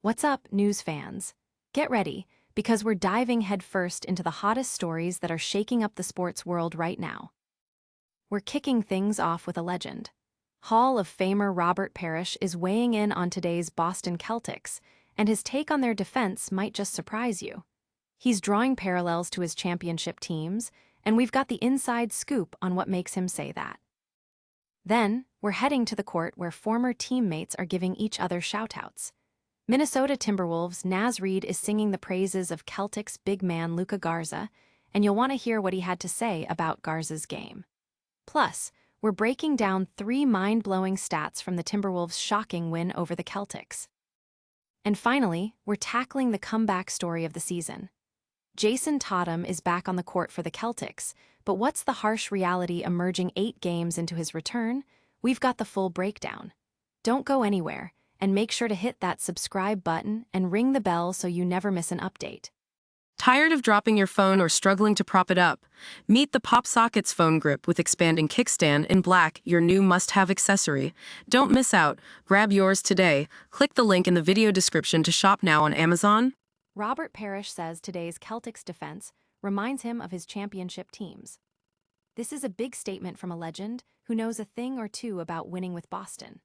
What's up, news fans? Get ready, because we're diving headfirst into the hottest stories that are shaking up the sports world right now. We're kicking things off with a legend. Hall of Famer Robert Parish is weighing in on today's Boston Celtics, and his take on their defense might just surprise you. He's drawing parallels to his championship teams, and we've got the inside scoop on what makes him say that. Then, we're heading to the court where former teammates are giving each other shout-outs. Minnesota Timberwolves' Naz Reid is singing the praises of Celtics big man Luka Garza, and you'll want to hear what he had to say about Garza's game. Plus, we're breaking down 3 mind-blowing stats from the Timberwolves' shocking win over the Celtics. And finally, we're tackling the comeback story of the season. Jayson Tatum is back on the court for the Celtics, but what's the harsh reality emerging 8 games into his return? We've got the full breakdown. Don't go anywhere, and make sure to hit that subscribe button and ring the bell so you never miss an update. Tired of dropping your phone or struggling to prop it up? Meet the Pop Sockets phone grip with expanding kickstand in black, your new must-have accessory. Don't miss out. Grab yours today. Click the link in the video description to shop now on Amazon. Robert Parish says today's Celtics defense reminds him of his championship teams. This is a big statement from a legend who knows a thing or two about winning with Boston.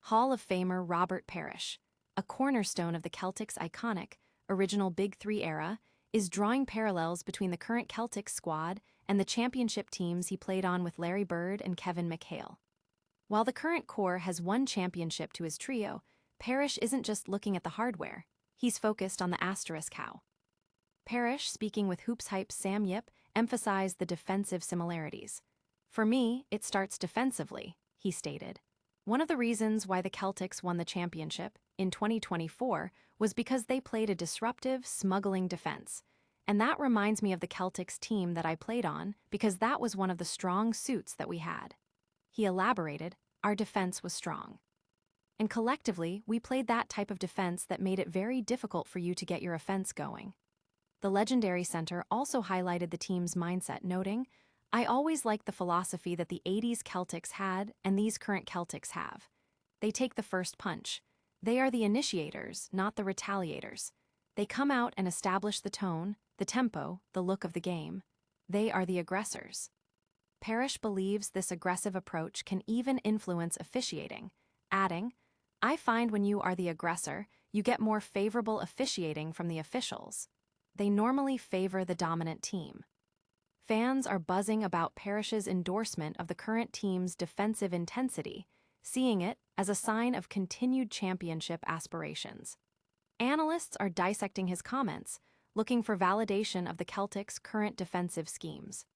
Hall of Famer Robert Parish, a cornerstone of the Celtics' iconic, original Big Three era, is drawing parallels between the current Celtics squad and the championship teams he played on with Larry Bird and Kevin McHale. While the current core has one championship to his trio, Parish isn't just looking at the hardware, he's focused on the asterisk how. Parish, speaking with Hoops Hype's Sam Yip, emphasized the defensive similarities. "For me, it starts defensively," he stated. One of the reasons why the Celtics won the championship in 2024 was because they played a disruptive, smuggling defense. And that reminds me of the Celtics team that I played on because that was one of the strong suits that we had. He elaborated, "Our defense was strong. And collectively, we played that type of defense that made it very difficult for you to get your offense going." The legendary center also highlighted the team's mindset, noting, "I always liked the philosophy that the 80s Celtics had and these current Celtics have. They take the first punch. They are the initiators, not the retaliators. They come out and establish the tone, the tempo, the look of the game. They are the aggressors." Parish believes this aggressive approach can even influence officiating, adding, "I find when you are the aggressor, you get more favorable officiating from the officials. They normally favor the dominant team." Fans are buzzing about Parish's endorsement of the current team's defensive intensity, seeing it as a sign of continued championship aspirations. Analysts are dissecting his comments, looking for validation of the Celtics' current defensive schemes.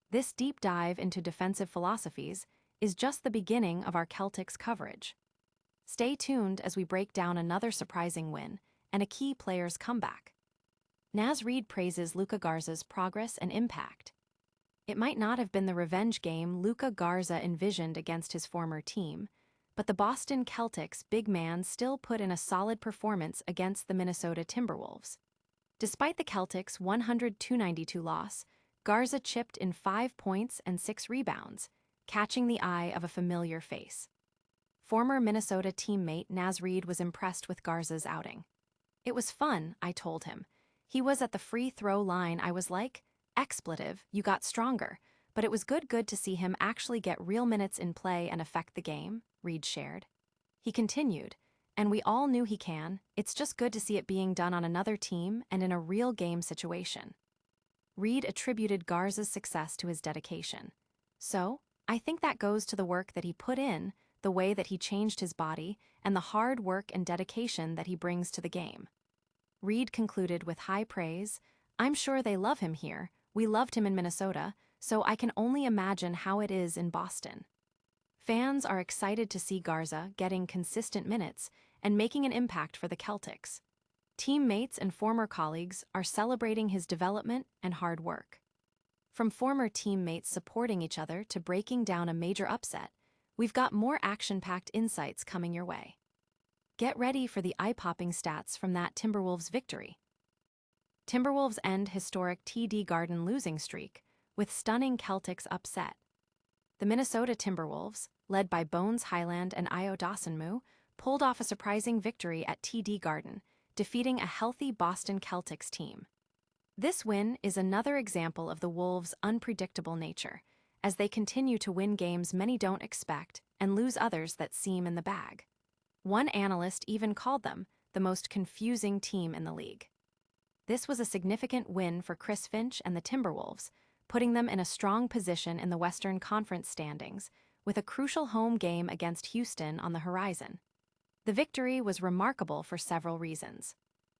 This deep dive into defensive philosophies is just the beginning of our Celtics coverage. Stay tuned as we break down another surprising win and a key player's comeback. Naz Reid praises Luka Garza's progress and impact. "It might not have been the revenge game Luka Garza envisioned against his former team, but the Boston Celtics big man still put in a solid performance against the Minnesota Timberwolves. Despite the Celtics' 102-92 loss, Garza chipped in 5 points and 6 rebounds, catching the eye of a familiar face." Former Minnesota teammate Naz Reid was impressed with Garza's outing. "It was fun," I told him. "He was at the free throw line. I was like, expletive, you got stronger, but it was good to see him actually get real minutes in play and affect the game," Reid shared. He continued, "And we all knew he can. It's just good to see it being done on another team and in a real game situation." Reid attributed Garza's success to his dedication. "So, I think that goes to the work that he put in, the way that he changed his body, and the hard work and dedication that he brings to the game." Reid concluded with high praise, "I'm sure they love him here. We loved him in Minnesota, so I can only imagine how it is in Boston." Fans are excited to see Garza getting consistent minutes and making an impact for the Celtics. Teammates and former colleagues are celebrating his development and hard work. From former teammates supporting each other to breaking down a major upset, we've got more action-packed insights coming your way. Get ready for the eye-popping stats from that Timberwolves victory. Timberwolves end historic TD Garden losing streak with stunning Celtics upset. The Minnesota Timberwolves, led by Bones Highland and Io Dosunmu, pulled off a surprising victory at TD Garden, defeating a healthy Boston Celtics team. This win is another example of the Wolves' unpredictable nature, as they continue to win games many don't expect and lose others that seem in the bag. One analyst even called them the most confusing team in the league. This was a significant win for Chris Finch and the Timberwolves, putting them in a strong position in the Western Conference standings, with a crucial home game against Houston on the horizon. The victory was remarkable for several reasons.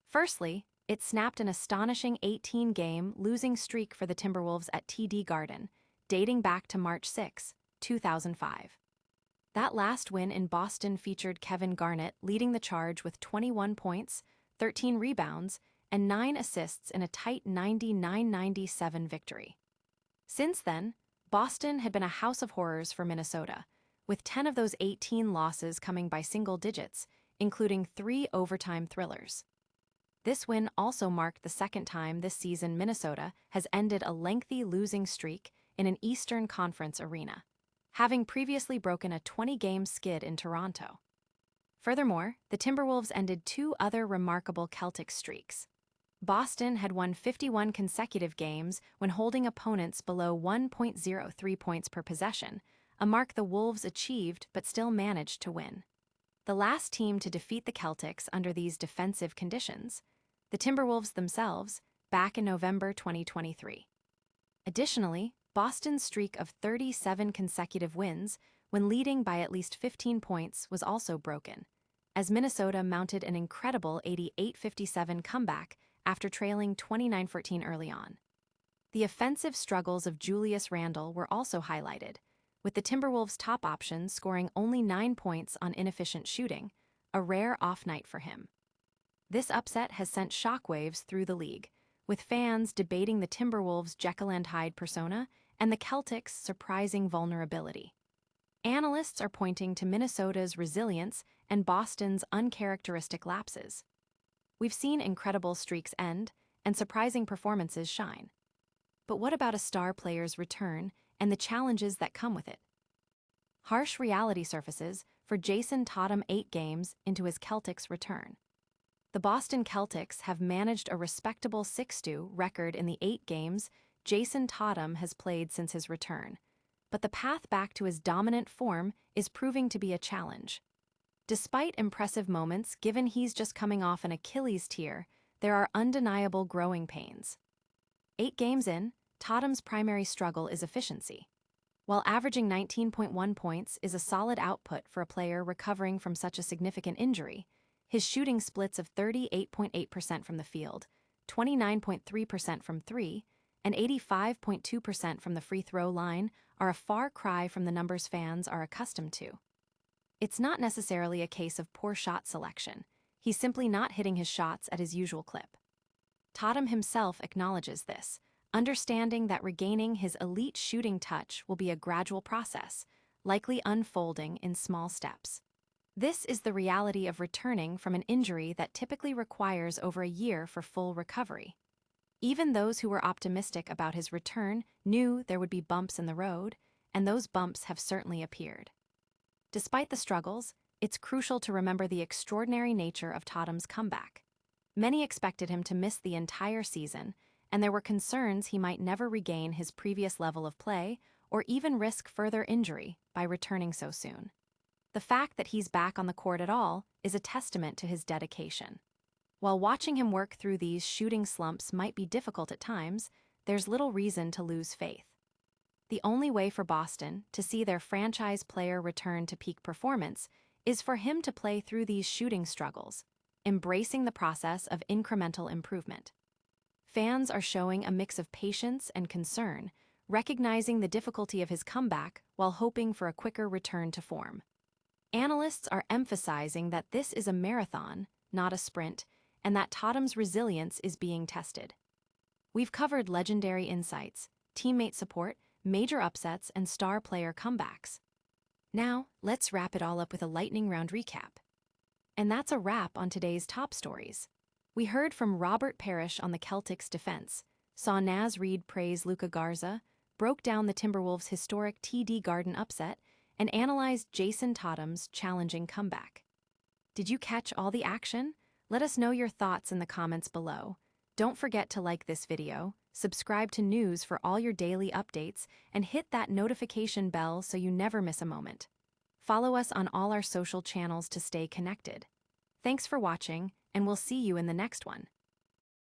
Firstly, it snapped an astonishing 18-game losing streak for the Timberwolves at TD Garden, dating back to March 6, 2005. That last win in Boston featured Kevin Garnett leading the charge with 21 points, 13 rebounds, and 9 assists in a tight 99-97 victory. Since then, Boston had been a house of horrors for Minnesota, with 10 of those 18 losses coming by single digits, including 3 overtime thrillers. This win also marked the second time this season Minnesota has ended a lengthy losing streak in an Eastern Conference arena, having previously broken a 20-game skid in Toronto. Furthermore, the Timberwolves ended 2 other remarkable Celtic streaks. Boston had won 51 consecutive games when holding opponents below 1.03 points per possession, a mark the Wolves achieved but still managed to win. The last team to defeat the Celtics under these defensive conditions, the Timberwolves themselves, back in November 2023. Additionally, Boston's streak of 37 consecutive wins, when leading by at least 15 points, was also broken, as Minnesota mounted an incredible 88-57 comeback after trailing 29-14 early on. The offensive struggles of Julius Randle were also highlighted, with the Timberwolves' top option scoring only 9 points on inefficient shooting, a rare off night for him. This upset has sent shockwaves through the league, with fans debating the Timberwolves' Jekyll and Hyde persona and the Celtics' surprising vulnerability. Analysts are pointing to Minnesota's resilience and Boston's uncharacteristic lapses. We've seen incredible streaks end and surprising performances shine. But what about a star player's return and the challenges that come with it? Harsh reality surfaces for Jayson Tatum 8 games into his Celtics return. The Boston Celtics have managed a respectable 6-2 record in the 8 games Jayson Tatum has played since his return, but the path back to his dominant form is proving to be a challenge. Despite impressive moments, given he's just coming off an Achilles tear, there are undeniable growing pains. 8 games in, Tatum's primary struggle is efficiency. While averaging 19.1 points is a solid output for a player recovering from such a significant injury, his shooting splits of 38.8% from the field, 29.3% from 3, and 85.2% from the free throw line are a far cry from the numbers fans are accustomed to. It's not necessarily a case of poor shot selection. He's simply not hitting his shots at his usual clip. Tatum himself acknowledges this, understanding that regaining his elite shooting touch will be a gradual process, likely unfolding in small steps. This is the reality of returning from an injury that typically requires over a year for full recovery. Even those who were optimistic about his return knew there would be bumps in the road, and those bumps have certainly appeared. Despite the struggles, it's crucial to remember the extraordinary nature of Tatum's comeback. Many expected him to miss the entire season, and there were concerns he might never regain his previous level of play or even risk further injury by returning so soon. The fact that he's back on the court at all is a testament to his dedication. While watching him work through these shooting slumps might be difficult at times, there's little reason to lose faith. The only way for Boston to see their franchise player return to peak performance is for him to play through these shooting struggles, embracing the process of incremental improvement. Fans are showing a mix of patience and concern, recognizing the difficulty of his comeback while hoping for a quicker return to form. Analysts are emphasizing that this is a marathon, not a sprint, and that Tatum's resilience is being tested. We've covered legendary insights, teammate support, major upsets, and star player comebacks. Now, let's wrap it all up with a lightning round recap. And that's a wrap on today's top stories. We heard from Robert Parish on the Celtics' defense, saw Naz Reid praise Luka Garza, broke down the Timberwolves' historic TD Garden upset, and analyzed Jayson Tatum's challenging comeback. Did you catch all the action? Let us know your thoughts in the comments below. Don't forget to like this video, subscribe to news for all your daily updates, and hit that notification bell so you never miss a moment. Follow us on all our social channels to stay connected. Thanks for watching, and we'll see you in the next one.